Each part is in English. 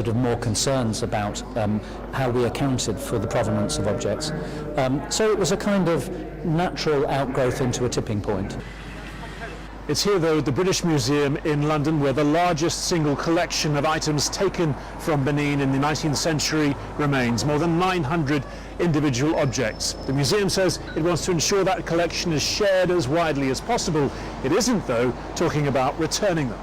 sort of more concerns about how we accounted for the provenance of objects. So it was a kind of natural outgrowth into a tipping point. It's here, though, at the British Museum in London, where the largest single collection of items taken from Benin in the 19th century remains, more than 900 individual objects. The museum says it wants to ensure that collection is shared as widely as possible. It isn't, though, talking about returning them.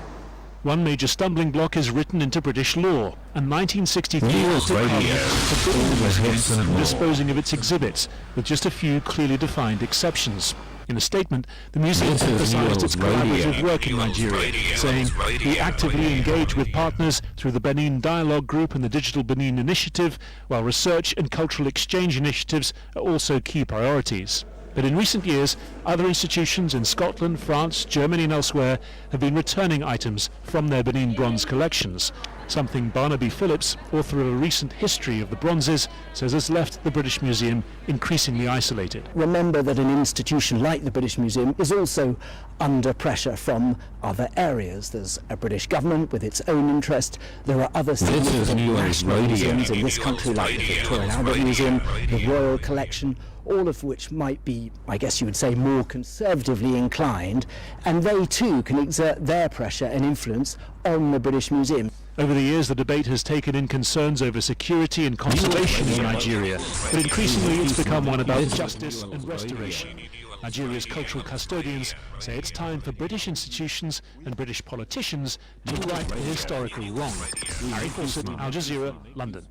One major stumbling block is written into British law, and 1963 forbidden disposing of its exhibits, with just a few clearly defined exceptions. In a statement, the museum emphasized its collaborative work in Nigeria, saying, "We actively engage with partners through the Benin Dialogue Group and the Digital Benin Initiative, while research and cultural exchange initiatives are also key priorities." But in recent years, other institutions in Scotland, France, Germany and elsewhere have been returning items from their Benin bronze collections, something Barnaby Phillips, author of a recent history of the bronzes, says has left the British Museum increasingly isolated. Remember that an institution like the British Museum is also under pressure from other areas. There's a British government with its own interest. There are other significant national museums in this country, like the Victoria and Albert Museum, the Royal Collection, all of which might be, I guess you would say, more conservatively inclined, and they too can exert their pressure and influence on the British Museum. Over the years, the debate has taken in concerns over security and conservation in Nigeria, but increasingly it's become one about justice and restoration. Nigeria's cultural custodians say it's time for British institutions and British politicians to right the historical wrong. Harry Fawcett, Al Jazeera, London.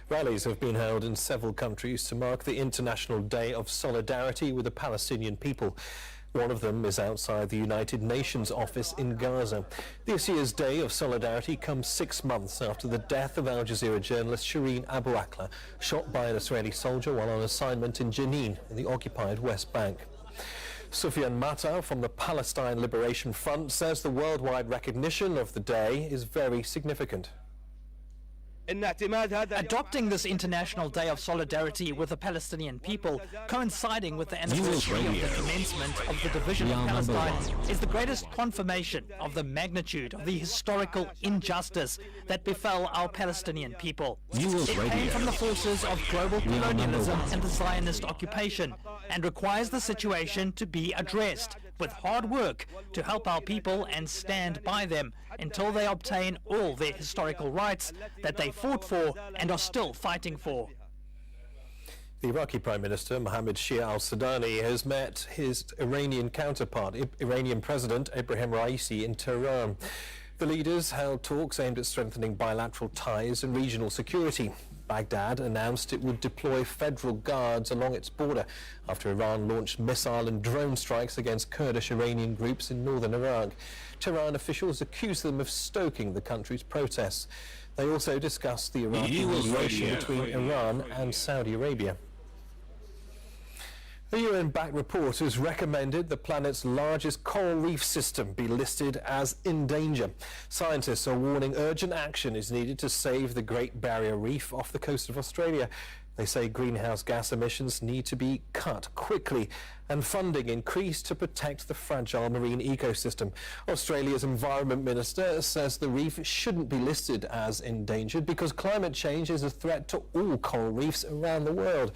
Rallies have been held in several countries to mark the International Day of Solidarity with the Palestinian people. One of them is outside the United Nations office in Gaza. This year's Day of Solidarity comes 6 months after the death of Al Jazeera journalist Shireen Abu Akleh, shot by an Israeli soldier while on assignment in Jenin in the occupied West Bank. Sufyan Matar from the Palestine Liberation Front says the worldwide recognition of the day is very significant. Adopting this International Day of Solidarity with the Palestinian people, coinciding with the anniversary of the commencement of the division of Palestine, is the greatest confirmation of the magnitude of the historical injustice that befell our Palestinian people. It came from the forces of global colonialism and the Zionist occupation, and requires the situation to be addressed with hard work to help our people and stand by them until they obtain all their historical rights that they fought for and are still fighting for. The Iraqi Prime Minister Mohammed Shia al-Sudani has met his Iranian counterpart, Iranian President Ebrahim Raisi, in Tehran. The leaders held talks aimed at strengthening bilateral ties and regional security. Baghdad announced it would deploy federal guards along its border after Iran launched missile and drone strikes against Kurdish Iranian groups in northern Iraq. Tehran officials accused them of stoking the country's protests. They also discussed the Iraqi relation between Iran and Saudi Arabia. The UN-backed report has recommended the planet's largest coral reef system be listed as in danger. Scientists are warning urgent action is needed to save the Great Barrier Reef off the coast of Australia. They say greenhouse gas emissions need to be cut quickly and funding increased to protect the fragile marine ecosystem. Australia's Environment Minister says the reef shouldn't be listed as endangered because climate change is a threat to all coral reefs around the world.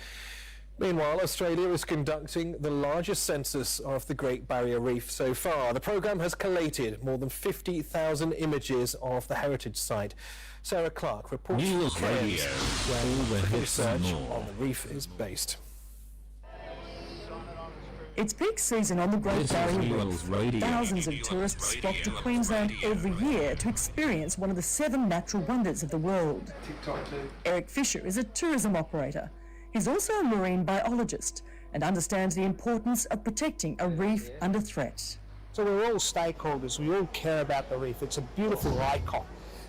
Meanwhile, Australia is conducting the largest census of the Great Barrier Reef so far. The programme has collated more than 50,000 images of the heritage site. Sarah Clark reports from Cairns, where the research on the reef is based. It's peak season on the Great Barrier Reef. Thousands of tourists flock to Queensland every year to experience one of the 7 natural wonders of the world. Eric Fisher is a tourism operator. He's also a marine biologist and understands the importance of protecting a reef under threat. So we're all stakeholders, we all care about the reef. It's a beautiful icon.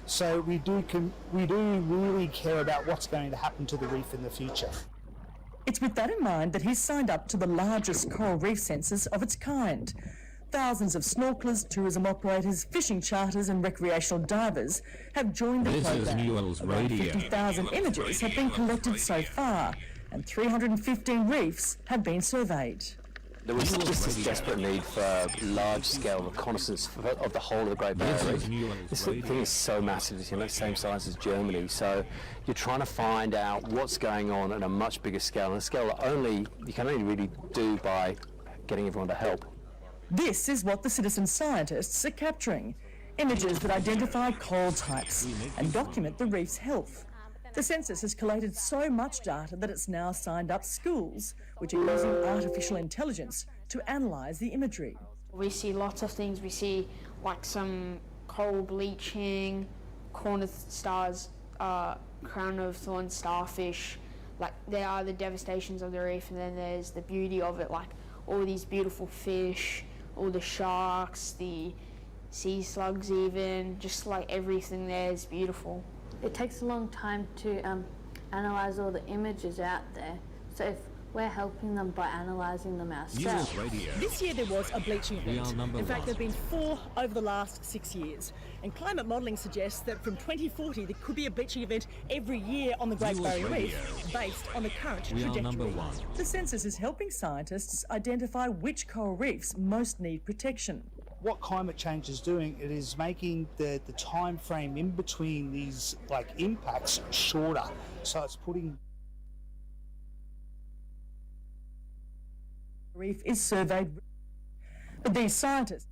So we do really care about what's going to happen to the reef in the future. It's with that in mind that he's signed up to the largest coral reef census of its kind. Thousands of snorkelers, tourism operators, fishing charters and recreational divers have joined the program. Newils Around 50,000 images have been collected so far, and 315 reefs have been surveyed. There was just this desperate need for large-scale reconnaissance of the whole of the Great Barrier Reef. This thing is so massive, it's the same size as Germany, so you're trying to find out what's going on at a much bigger scale, and a scale that you can only really do by getting everyone to help. This is what the citizen scientists are capturing. Images that identify coral types and document the reef's health. The census has collated so much data that it's now signed up schools, which are using artificial intelligence to analyse the imagery. We see lots of things. We see like some coral bleaching, corner stars, crown of thorns starfish. Like there are the devastations of the reef, and then there's the beauty of it, like all these beautiful fish, all the sharks, the sea slugs even, just like everything there is beautiful. It takes a long time to analyse all the images out there, so if we're helping them by analysing them ourselves. This year there was a bleaching event. In fact, there have been 4 over the last 6 years. And climate modelling suggests that from 2040 there could be a bleaching event every year on the Great Barrier Reef based on the current trajectory. The census is helping scientists identify which coral reefs most need protection. What climate change is doing, it is making the time frame in between these impacts shorter. So it's putting... Reef is surveyed, but these scientists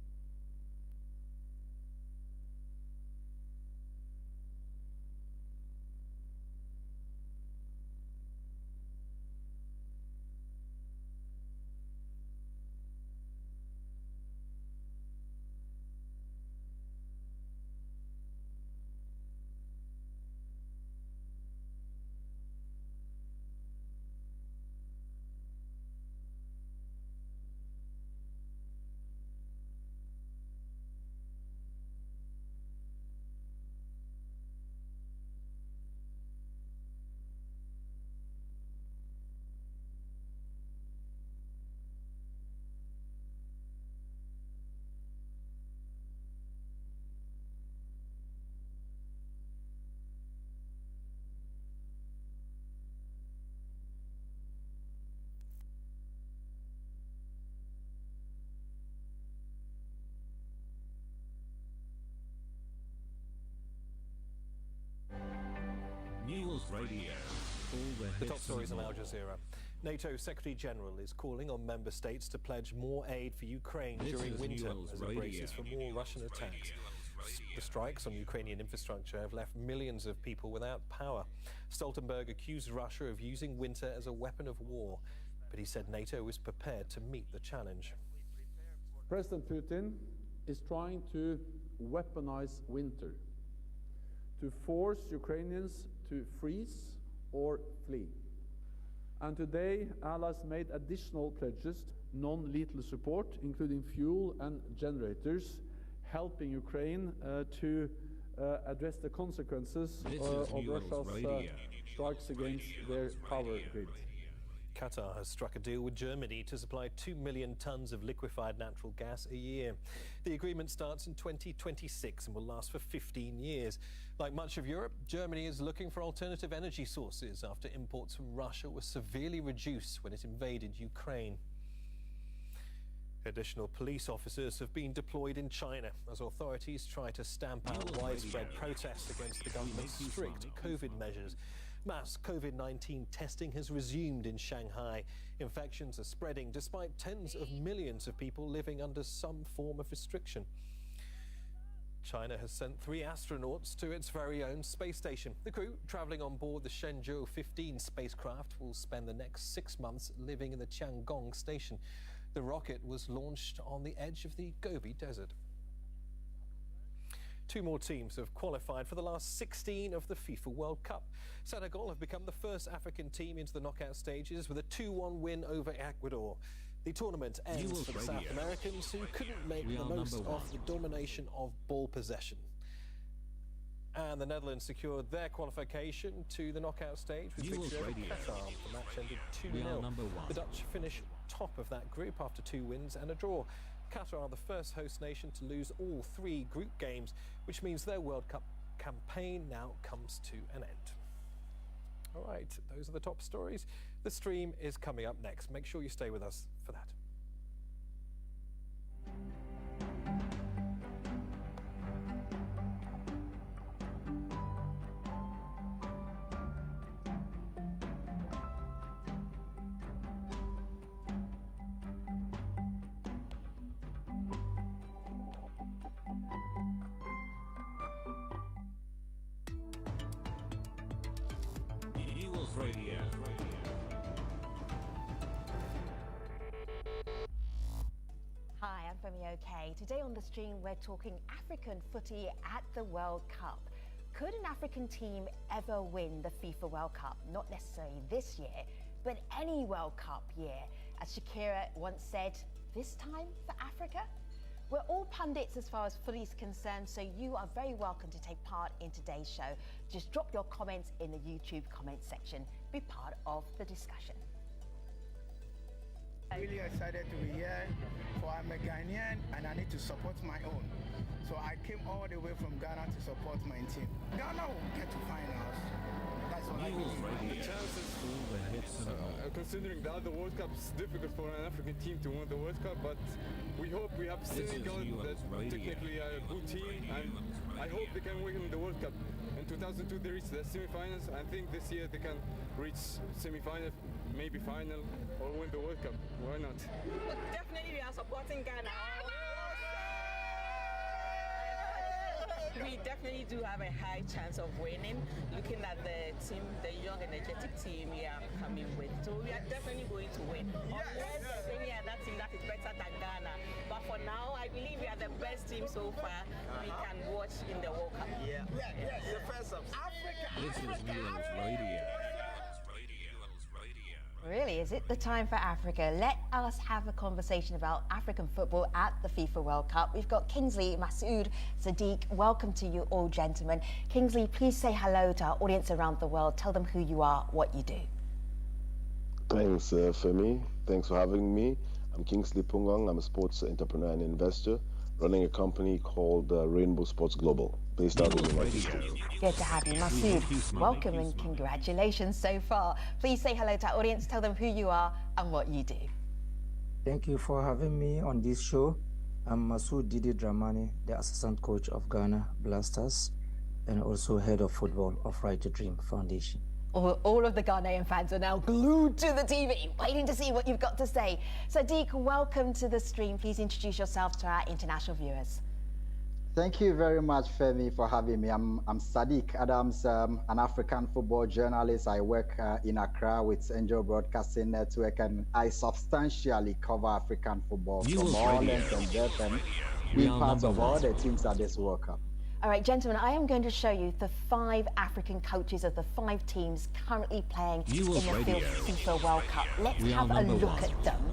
Newils Radio. The top stories on Al Jazeera. NATO Secretary-General is calling on member states to pledge more aid for Ukraine during winter as it braces for more Russian attacks. The strikes on Ukrainian infrastructure have left millions of people without power. Stoltenberg accused Russia of using winter as a weapon of war, but he said NATO is prepared to meet the challenge. President Putin is trying to weaponize winter, to force Ukrainians to freeze or flee. And today, allies made additional pledges, non-lethal support, including fuel and generators, helping Ukraine to address the consequences of Russia's strikes against their power grid. Qatar has struck a deal with Germany to supply 2 million tons of liquefied natural gas a year. The agreement starts in 2026 and will last for 15 years. Like much of Europe, Germany is looking for alternative energy sources after imports from Russia were severely reduced when it invaded Ukraine. Additional police officers have been deployed in China as authorities try to stamp out widespread protests against the government's strict COVID measures. Mass COVID-19 testing has resumed in Shanghai. Infections are spreading despite tens of millions of people living under some form of restriction. China has sent 3 astronauts to its very own space station. The crew, travelling on board the Shenzhou 15 spacecraft, will spend the next 6 months living in the Tiangong station. The rocket was launched on the edge of the Gobi Desert. 2 more teams have qualified for the last 16 of the FIFA World Cup. Senegal have become the first African team into the knockout stages with a 2-1 win over Ecuador. The tournament ends for the South Americans, who couldn't make the most of the domination of ball possession. And the Netherlands secured their qualification to the knockout stage with victory over Qatar. The match ended 2-0. The Dutch finished top of that group after 2 wins and a draw. Qatar are the first host nation to lose all 3 group games, which means their World Cup campaign now comes to an end. All right, those are the top stories. The stream is coming up next. Make sure you stay with us for that. Radio. Hi, I'm Femi OK. Today on the stream, we're talking African footy at the World Cup. Could an African team ever win the FIFA World Cup? Not necessarily this year, but any World Cup year. As Shakira once said, this time for Africa? We're all pundits as far as footy is concerned, so you are very welcome to take part in today's show. Just drop your comments in the YouTube comment section. Be part of the discussion. Really excited to be here, for I'm a Ghanaian and I need to support my own. So I came all the way from Ghana to support my team. Ghana will get to finals. That's what I believe. Considering that the World Cup is difficult for an African team to win the World Cup, but we hope we have Senegal that technically are a good team, and I hope they can win the World Cup. In 2002 they reached the semi-finals. I think this year they can reach semi-final, maybe final, or win the World Cup. Why not? Definitely we are supporting Ghana. We definitely do have a high chance of winning, looking at the team, the young energetic team we are coming with. So we are definitely going to win. Unless there's any other team that is better than Ghana. But for now, I believe we are the best team so far we can watch in the World Cup. Yeah. The first of Africa. This is Newils Radio. Really, is it the time for Africa? Let us have a conversation about African football at the FIFA World Cup. We've got Kingsley, Masood, Sadiq. Welcome to you all, gentlemen. Kingsley, please say hello to our audience around the world. Tell them who you are, what you do. Thanks, Femi. Thanks for having me. I'm Kingsley Pungang. I'm a sports entrepreneur and investor running a company called Rainbow Sports Global, based out of the United States. Good to have you, Masood. Welcome and congratulations so far. Please say hello to our audience, tell them who you are and what you do. Thank you for having me on this show. I'm Masood Didi Dramani, the assistant coach of Ghana Blasters and also head of football of Right to Dream Foundation. All of the Ghanaian fans are now glued to the TV, waiting to see what you've got to say. Sadiq, welcome to the stream. Please introduce yourself to our international viewers. Thank you very much, Femi, for having me. I'm Sadiq Adams, an African football journalist. I work in Accra with Angel Broadcasting Network, and I substantially cover African football from all length and depth, and being part of all the teams at this World Cup. All right, gentlemen, I am going to show you the 5 African coaches of the 5 teams currently playing in the FIFA World Cup. Let's have a look at them.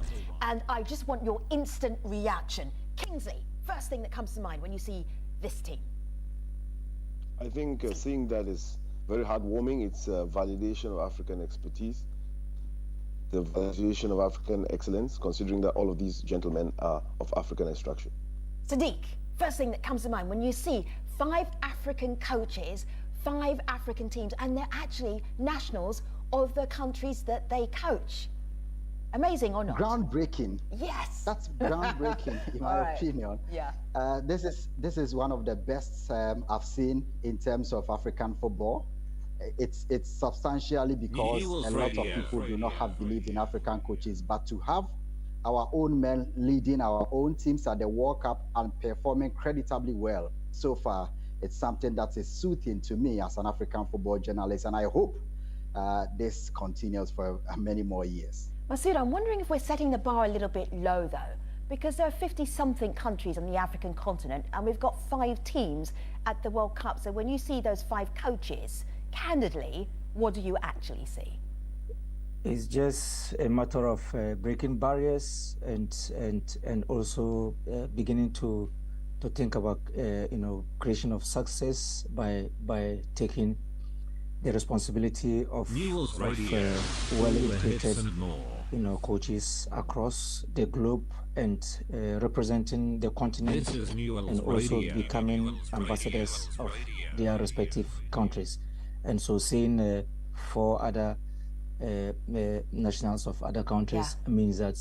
And I just want your instant reaction. Kingsley, first thing that comes to mind when you see this team. I think seeing that is very heartwarming. It's a validation of African expertise, the validation of African excellence, considering that all of these gentlemen are of African extraction. Sadiq, first thing that comes to mind when you see 5 African coaches, 5 African teams, and they're actually nationals of the countries that they coach. Amazing or not? Groundbreaking. Yes. That's groundbreaking in my opinion. Yeah. This is one of the best I've seen in terms of African football. It's substantially because a lot of people do not have belief in African coaches, but to have our own men leading our own teams at the World Cup and performing creditably well so far, it's something that is soothing to me as an African football journalist, and I hope this continues for many more years. Masood, I'm wondering if we're setting the bar a little bit low, though, because there are 50-something countries on the African continent, and we've got 5 teams at the World Cup. So when you see those 5 coaches, candidly, what do you actually see? It's just a matter of breaking barriers and also beginning to think about creation of success by taking the responsibility of well-educated coaches across the globe and representing the continent and also becoming ambassadors of their respective countries. And so seeing 4 other nationals of other countries means that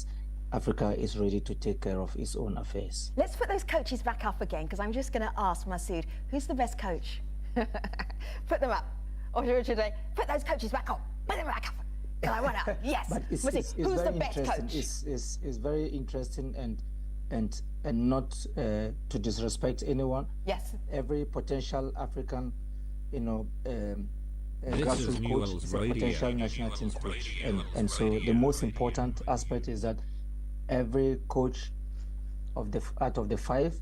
Africa is ready to take care of its own affairs. Let's put those coaches back up again, because I'm just going to ask Masood, who's the best coach? Put them up. Or should I put those coaches back on? Put them back up. I want to. Yes. It's who's the best coach? It's very interesting and not to disrespect anyone. Yes. Every potential African, grassroots coach is a potential national team coach. And so the most important aspect is that every coach out of the five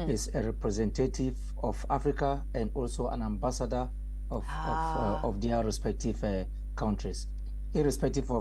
is a representative of Africa and also an ambassador of their respective countries, irrespective of